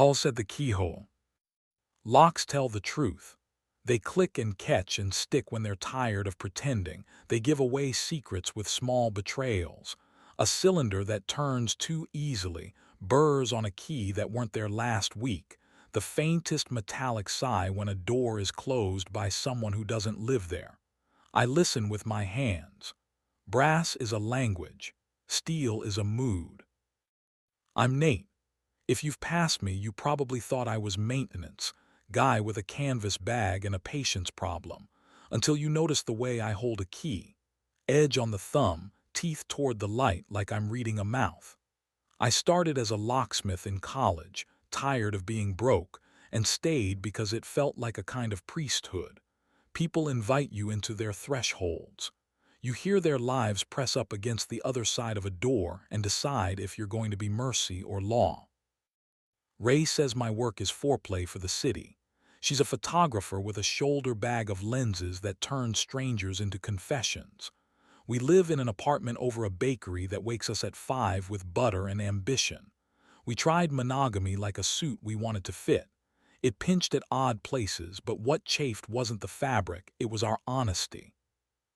Paul said the keyhole. Locks tell the truth. They click and catch and stick when they're tired of pretending. They give away secrets with small betrayals. A cylinder that turns too easily, burrs on a key that weren't there last week, the faintest metallic sigh when a door is closed by someone who doesn't live there. I listen with my hands. Brass is a language. Steel is a mood. I'm Nate. If you've passed me, you probably thought I was maintenance, guy with a canvas bag and a patience problem, until you notice the way I hold a key. Edge on the thumb, teeth toward the light like I'm reading a mouth. I started as a locksmith in college, tired of being broke, and stayed because it felt like a kind of priesthood. People invite you into their thresholds. You hear their lives press up against the other side of a door and decide if you're going to be mercy or law. Ray says my work is foreplay for the city. She's a photographer with a shoulder bag of lenses that turn strangers into confessions. We live in an apartment over a bakery that wakes us at 5 with butter and ambition. We tried monogamy like a suit we wanted to fit. It pinched at odd places, but what chafed wasn't the fabric, it was our honesty.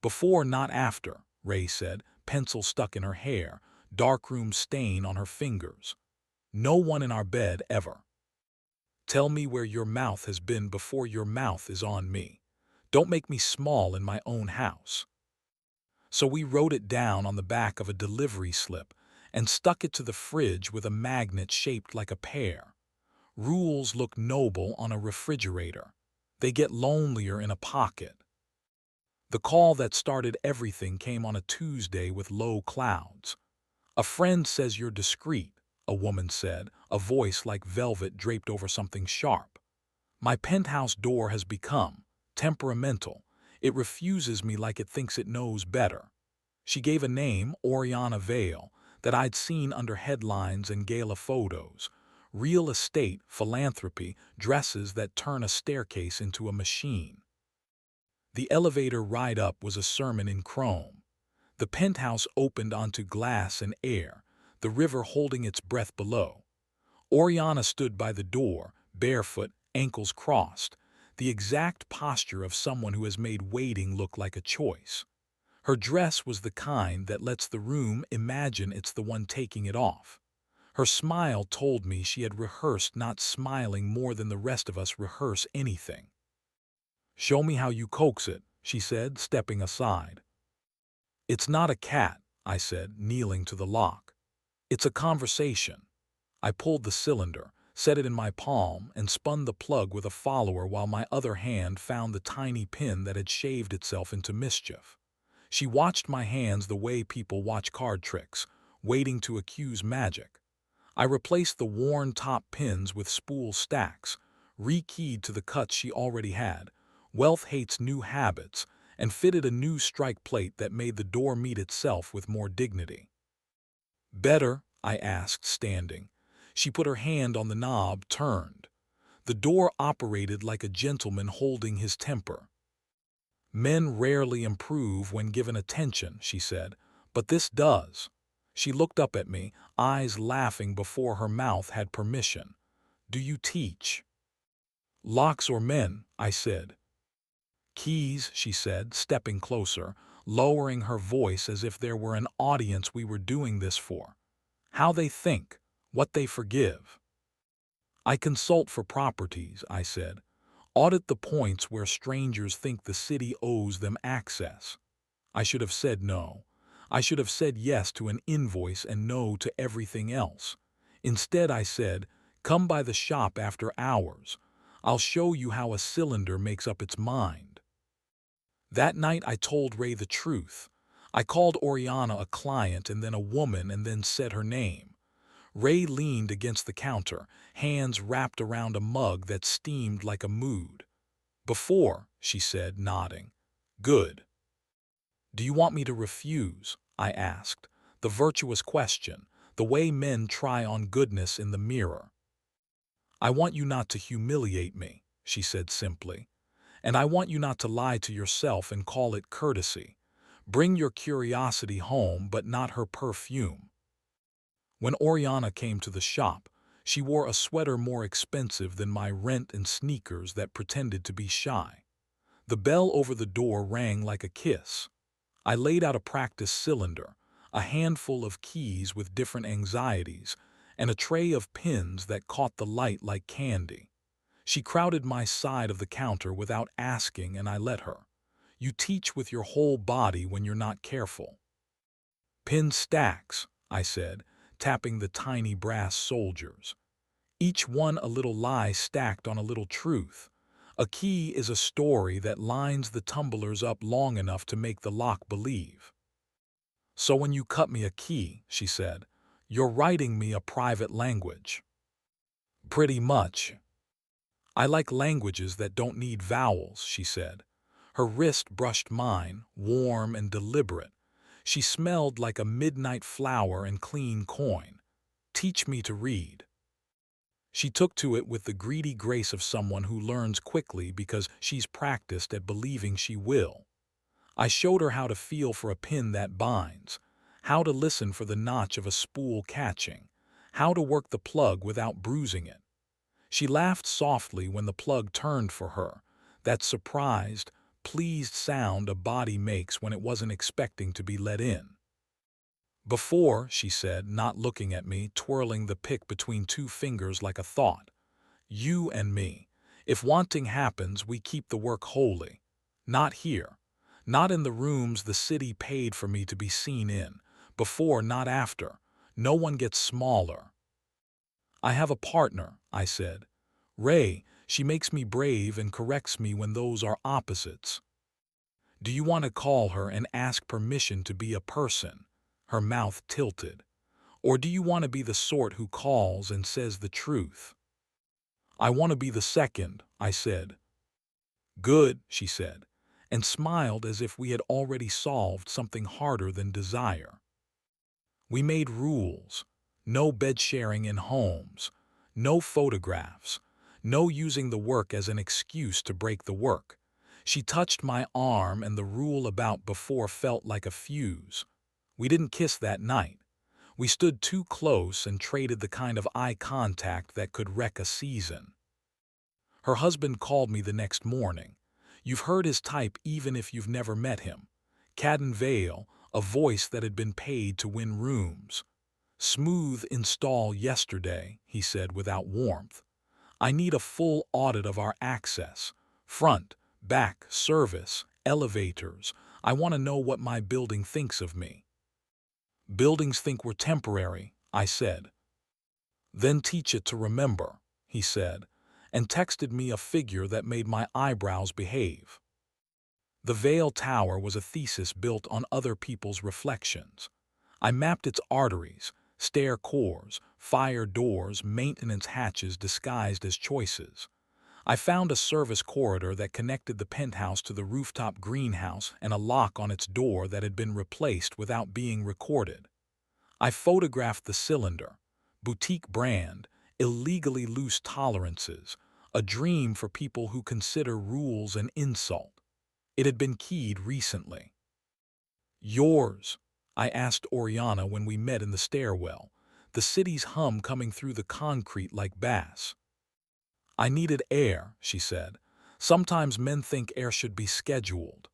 Before, not after, Ray said, pencil stuck in her hair, darkroom stain on her fingers. No one in our bed ever. Tell me where your mouth has been before your mouth is on me. Don't make me small in my own house. So we wrote it down on the back of a delivery slip and stuck it to the fridge with a magnet shaped like a pear. Rules look noble on a refrigerator. They get lonelier in a pocket. The call that started everything came on a Tuesday with low clouds. A friend says you're discreet, a woman said, a voice like velvet draped over something sharp. My penthouse door has become temperamental. It refuses me like it thinks it knows better. She gave a name, Oriana Vale, that I'd seen under headlines and gala photos. Real estate, philanthropy, dresses that turn a staircase into a machine. The elevator ride up was a sermon in chrome. The penthouse opened onto glass and air, the river holding its breath below. Oriana stood by the door, barefoot, ankles crossed, the exact posture of someone who has made waiting look like a choice. Her dress was the kind that lets the room imagine it's the one taking it off. Her smile told me she had rehearsed not smiling more than the rest of us rehearse anything. "Show me how you coax it," she said, stepping aside. "It's not a cat," I said, kneeling to the lock. "It's a conversation." I pulled the cylinder, set it in my palm, and spun the plug with a follower while my other hand found the tiny pin that had shaved itself into mischief. She watched my hands the way people watch card tricks, waiting to accuse magic. I replaced the worn top pins with spool stacks, rekeyed to the cuts she already had. Wealth hates new habits, and fitted a new strike plate that made the door meet itself with more dignity. "Better?" I asked, standing. She put her hand on the knob, turned. The door operated like a gentleman holding his temper. "Men rarely improve when given attention," she said, "but this does." She looked up at me, eyes laughing before her mouth had permission. "Do you teach?" "Locks or men?" I said. "Keys," she said, stepping closer, lowering her voice as if there were an audience we were doing this for. "How they think, what they forgive." "I consult for properties," I said. "Audit the points where strangers think the city owes them access." I should have said no. I should have said yes to an invoice and no to everything else. Instead, I said, "Come by the shop after hours. I'll show you how a cylinder makes up its mind." That night I told Ray the truth. I called Oriana a client and then a woman and then said her name. Ray leaned against the counter, hands wrapped around a mug that steamed like a mood. "Before," she said, nodding. "Good." "Do you want me to refuse?" I asked. The virtuous question, the way men try on goodness in the mirror. "I want you not to humiliate me," she said simply. "And I want you not to lie to yourself and call it courtesy. Bring your curiosity home, but not her perfume." When Oriana came to the shop, She wore a sweater more expensive than my rent and sneakers that pretended to be shy. The bell over the door rang like a kiss. I laid out a practice cylinder, a handful of keys with different anxieties, and a tray of pins that caught the light like candy. She crowded my side of the counter without asking, and I let her. You teach with your whole body when you're not careful. Pin stacks, I said, tapping the tiny brass soldiers. Each one a little lie stacked on a little truth. A key is a story that lines the tumblers up long enough to make the lock believe. So when you cut me a key, she said, you're writing me a private language. Pretty much. I like languages that don't need vowels, she said. Her wrist brushed mine, warm and deliberate. She smelled like a midnight flower and clean coin. Teach me to read. She took to it with the greedy grace of someone who learns quickly because she's practiced at believing she will. I showed her how to feel for a pin that binds, how to listen for the notch of a spool catching, how to work the plug without bruising it. She laughed softly when the plug turned for her, that surprised, pleased sound a body makes when it wasn't expecting to be let in. Before, she said, not looking at me, twirling the pick between two fingers like a thought. You and me. If wanting happens, we keep the work holy. Not here. Not in the rooms the city paid for me to be seen in. Before, not after. No one gets smaller. I have a partner, I said. Ray, she makes me brave and corrects me when those are opposites. Do you want to call her and ask permission to be a person? Her mouth tilted. Or do you want to be the sort who calls and says the truth? I want to be the second, I said. Good, she said, and smiled as if we had already solved something harder than desire. We made rules. No bed sharing in homes. No photographs. No using the work as an excuse to break the work. She touched my arm and the rule about before felt like a fuse. We didn't kiss that night. We stood too close and traded the kind of eye contact that could wreck a season. Her husband called me the next morning. You've heard his type even if you've never met him. Cadden Vale, a voice that had been paid to win rooms. Smooth install yesterday, he said without warmth. I need a full audit of our access. Front, back, service, elevators. I want to know what my building thinks of me. Buildings think we're temporary, I said. Then teach it to remember, he said, and texted me a figure that made my eyebrows behave. The Vale Tower was a thesis built on other people's reflections. I mapped its arteries, stair cores, fire doors, maintenance hatches disguised as choices. I found a service corridor that connected the penthouse to the rooftop greenhouse and a lock on its door that had been replaced without being recorded. I photographed the cylinder, boutique brand, illegally loose tolerances, a dream for people who consider rules an insult. It had been keyed recently. Yours, I asked Oriana when we met in the stairwell, the city's hum coming through the concrete like bass. I needed air, she said. Sometimes men think air should be scheduled.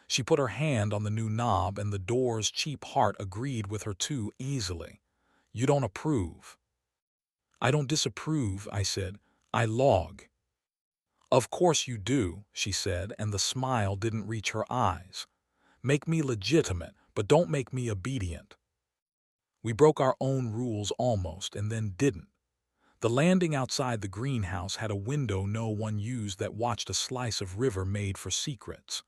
She put her hand on the new knob and the door's cheap heart agreed with her too easily. You don't approve. I don't disapprove, I said. I log. Of course you do, she said, and the smile didn't reach her eyes. Make me legitimate, but don't make me obedient. We broke our own rules almost and then didn't. The landing outside the greenhouse had a window no one used that watched a slice of river made for secrets.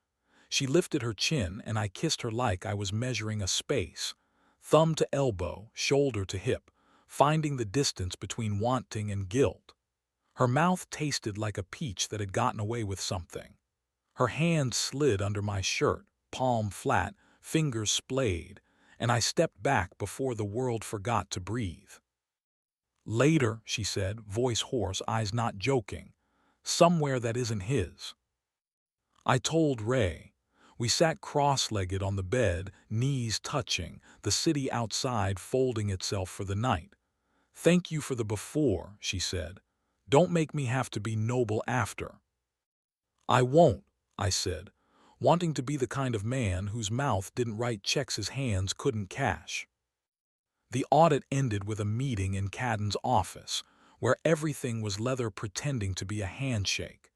She lifted her chin and I kissed her like I was measuring a space, thumb to elbow, shoulder to hip, finding the distance between wanting and guilt. Her mouth tasted like a peach that had gotten away with something. Her hand slid under my shirt, palm flat, fingers splayed, and I stepped back before the world forgot to breathe. Later, she said, voice hoarse, eyes not joking, somewhere that isn't his. I told Ray. We sat cross-legged on the bed, knees touching, the city outside folding itself for the night. "Thank you for the before," she said. "Don't make me have to be noble after." "I won't," I said, wanting to be the kind of man whose mouth didn't write checks his hands couldn't cash. The audit ended with a meeting in Cadden's office, where everything was leather pretending to be a handshake.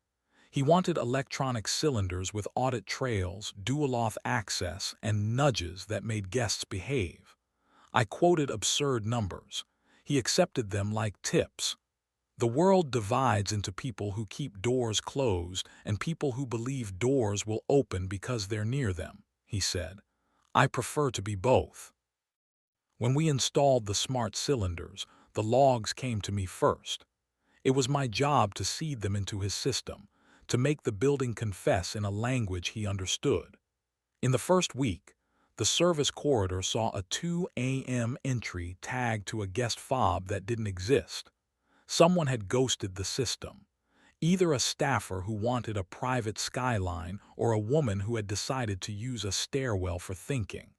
He wanted electronic cylinders with audit trails, dual-auth access, and nudges that made guests behave. I quoted absurd numbers. He accepted them like tips. "The world divides into people who keep doors closed and people who believe doors will open because they're near them," he said. "I prefer to be both." When we installed the smart cylinders, the logs came to me first. It was my job to seed them into his system, to make the building confess in a language he understood. In the first week, the service corridor saw a 2 a.m. entry tagged to a guest fob that didn't exist. Someone had ghosted the system. Either a staffer who wanted a private skyline or a woman who had decided to use a stairwell for thinking.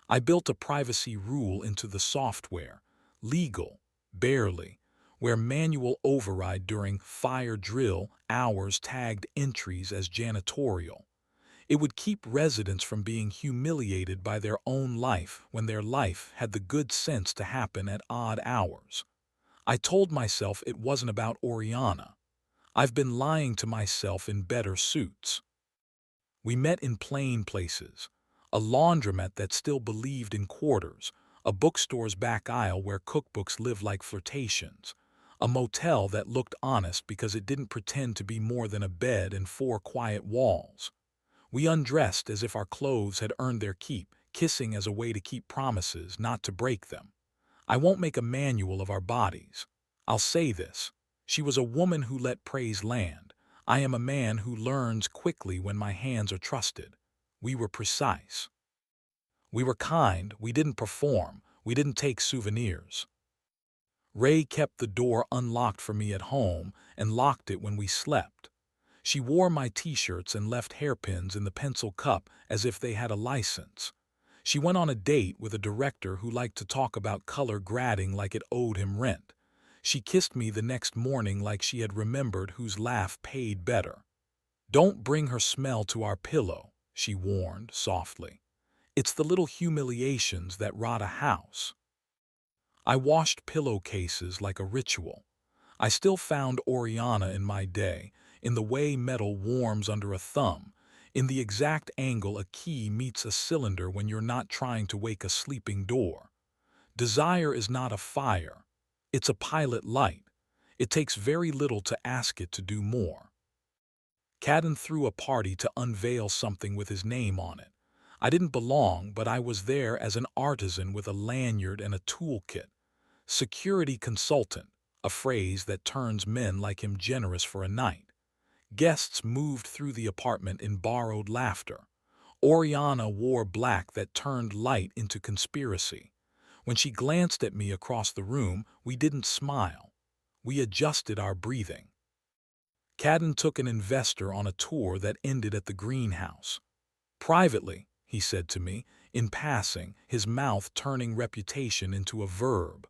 I built a privacy rule into the software, legal, barely, where manual override during fire drill hours tagged entries as janitorial. It would keep residents from being humiliated by their own life when their life had the good sense to happen at odd hours. I told myself it wasn't about Oriana. I've been lying to myself in better suits. We met in plain places, a laundromat that still believed in quarters, a bookstore's back aisle where cookbooks live like flirtations, a motel that looked honest because it didn't pretend to be more than a bed and 4 quiet walls. We undressed as if our clothes had earned their keep, kissing as a way to keep promises, not to break them. I won't make a manual of our bodies. I'll say this. She was a woman who let praise land. I am a man who learns quickly when my hands are trusted. We were precise. We were kind, we didn't perform, we didn't take souvenirs. Ray kept the door unlocked for me at home and locked it when we slept. She wore my t-shirts and left hairpins in the pencil cup as if they had a license. She went on a date with a director who liked to talk about color grading like it owed him rent. She kissed me the next morning like she had remembered whose laugh paid better. "Don't bring her smell to our pillow," she warned softly. "It's the little humiliations that rot a house." I washed pillowcases like a ritual. I still found Oriana in my day, in the way metal warms under a thumb, in the exact angle a key meets a cylinder when you're not trying to wake a sleeping door. Desire is not a fire. It's a pilot light. It takes very little to ask it to do more. Cadden threw a party to unveil something with his name on it. I didn't belong, but I was there as an artisan with a lanyard and a toolkit. Security consultant, a phrase that turns men like him generous for a night. Guests moved through the apartment in borrowed laughter. Oriana wore black that turned light into conspiracy. When she glanced at me across the room, we didn't smile. We adjusted our breathing. Cadden took an investor on a tour that ended at the greenhouse. "Privately," he said to me, in passing, his mouth turning reputation into a verb.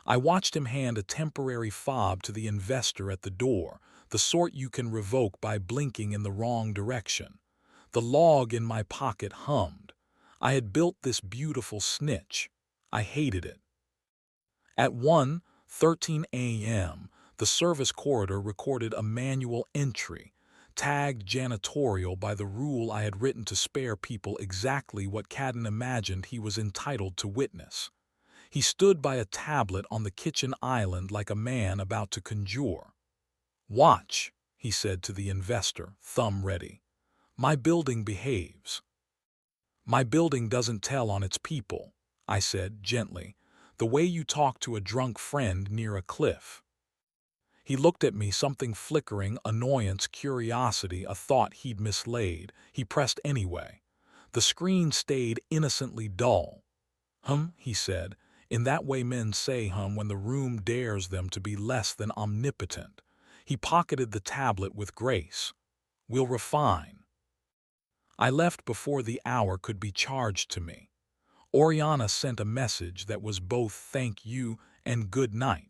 I watched him hand a temporary fob to the investor at the door, the sort you can revoke by blinking in the wrong direction. The log in my pocket hummed. I had built this beautiful snitch. I hated it. At 1:13 a.m., the service corridor recorded a manual entry, tagged janitorial by the rule I had written to spare people exactly what Cadden imagined he was entitled to witness. He stood by a tablet on the kitchen island like a man about to conjure. "Watch," he said to the investor, thumb ready. "My building behaves." "My building doesn't tell on its people," I said gently, "the way you talk to a drunk friend near a cliff." He looked at me, something flickering, annoyance, curiosity, a thought he'd mislaid. He pressed anyway. The screen stayed innocently dull. He said, in that way men say when the room dares them to be less than omnipotent. He pocketed the tablet with grace. "We'll refine." I left before the hour could be charged to me. Oriana sent a message that was both thank you and good night.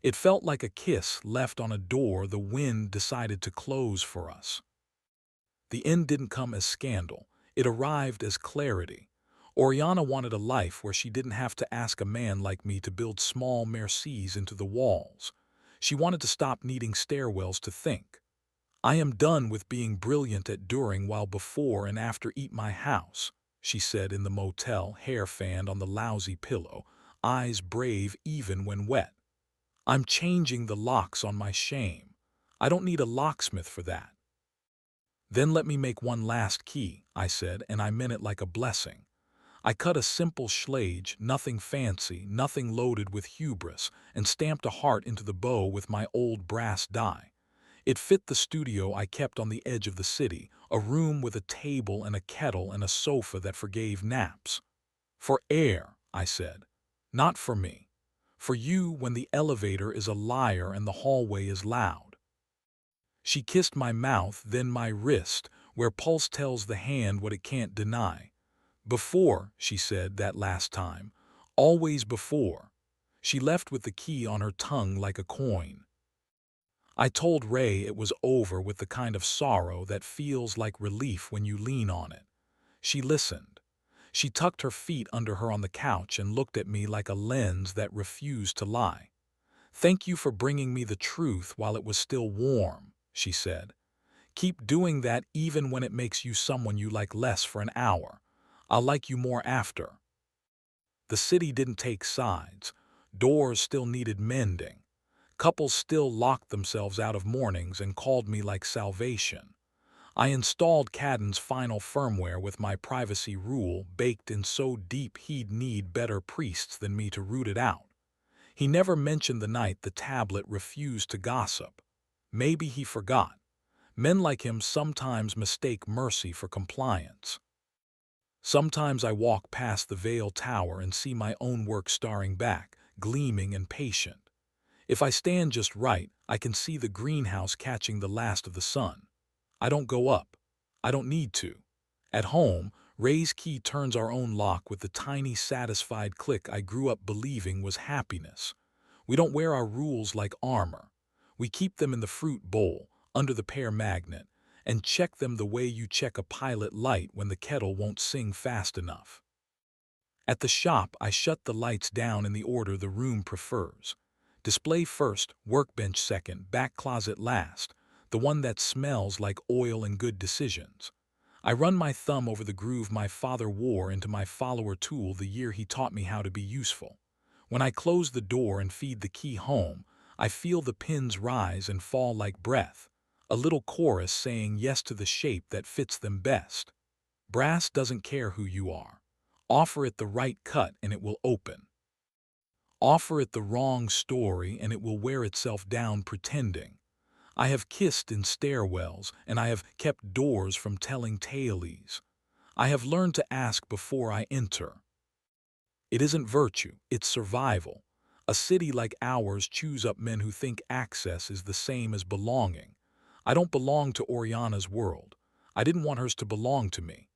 It felt like a kiss left on a door the wind decided to close for us. The end didn't come as scandal. It arrived as clarity. Oriana wanted a life where she didn't have to ask a man like me to build small mercies into the walls. She wanted to stop needing stairwells to think. I am done with being brilliant at during while before and after eat my house, she said in the motel, hair fanned on the lousy pillow, eyes brave even when wet. I'm changing the locks on my shame. I don't need a locksmith for that. Then let me make one last key, I said, and I meant it like a blessing. I cut a simple schlage, nothing fancy, nothing loaded with hubris, and stamped a heart into the bow with my old brass die. It fit the studio I kept on the edge of the city, a room with a table and a kettle and a sofa that forgave naps. For air, I said. Not for me. For you when the elevator is a liar and the hallway is loud. She kissed my mouth, then my wrist, where pulse tells the hand what it can't deny. Before, she said that last time. Always before. She left with the key on her tongue like a coin. I told Ray it was over with the kind of sorrow that feels like relief when you lean on it. She listened. She tucked her feet under her on the couch and looked at me like a lens that refused to lie. Thank you for bringing me the truth while it was still warm, she said. Keep doing that even when it makes you someone you like less for an hour. I'll like you more after. The city didn't take sides. Doors still needed mending. Couples still locked themselves out of mornings and called me like salvation. I installed Cadden's final firmware with my privacy rule baked in so deep he'd need better priests than me to root it out. He never mentioned the night the tablet refused to gossip. Maybe he forgot. Men like him sometimes mistake mercy for compliance. Sometimes I walk past the Vale Tower and see my own work staring back, gleaming and patient. If I stand just right, I can see the greenhouse catching the last of the sun. I don't go up. I don't need to. At home, Ray's key turns our own lock with the tiny satisfied click I grew up believing was happiness. We don't wear our rules like armor. We keep them in the fruit bowl, under the pear magnet, and check them the way you check a pilot light when the kettle won't sing fast enough. At the shop, I shut the lights down in the order the room prefers. Display first, workbench second, back closet last, the one that smells like oil and good decisions. I run my thumb over the groove my father wore into my follower tool the year he taught me how to be useful. When I close the door and feed the key home, I feel the pins rise and fall like breath, a little chorus saying yes to the shape that fits them best. Brass doesn't care who you are. Offer it the right cut and it will open. Offer it the wrong story and it will wear itself down pretending. I have kissed in stairwells and I have kept doors from telling tales. I have learned to ask before I enter. It isn't virtue, it's survival. A city like ours chews up men who think access is the same as belonging. I don't belong to Oriana's world. I didn't want hers to belong to me.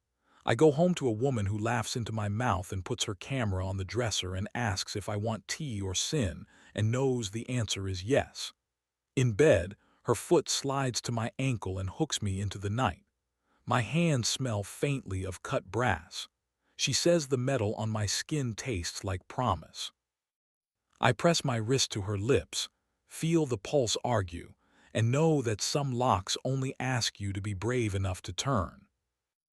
I go home to a woman who laughs into my mouth and puts her camera on the dresser and asks if I want tea or sin and knows the answer is yes. In bed, her foot slides to my ankle and hooks me into the night. My hands smell faintly of cut brass. She says the metal on my skin tastes like promise. I press my wrist to her lips, feel the pulse argue, and know that some locks only ask you to be brave enough to turn.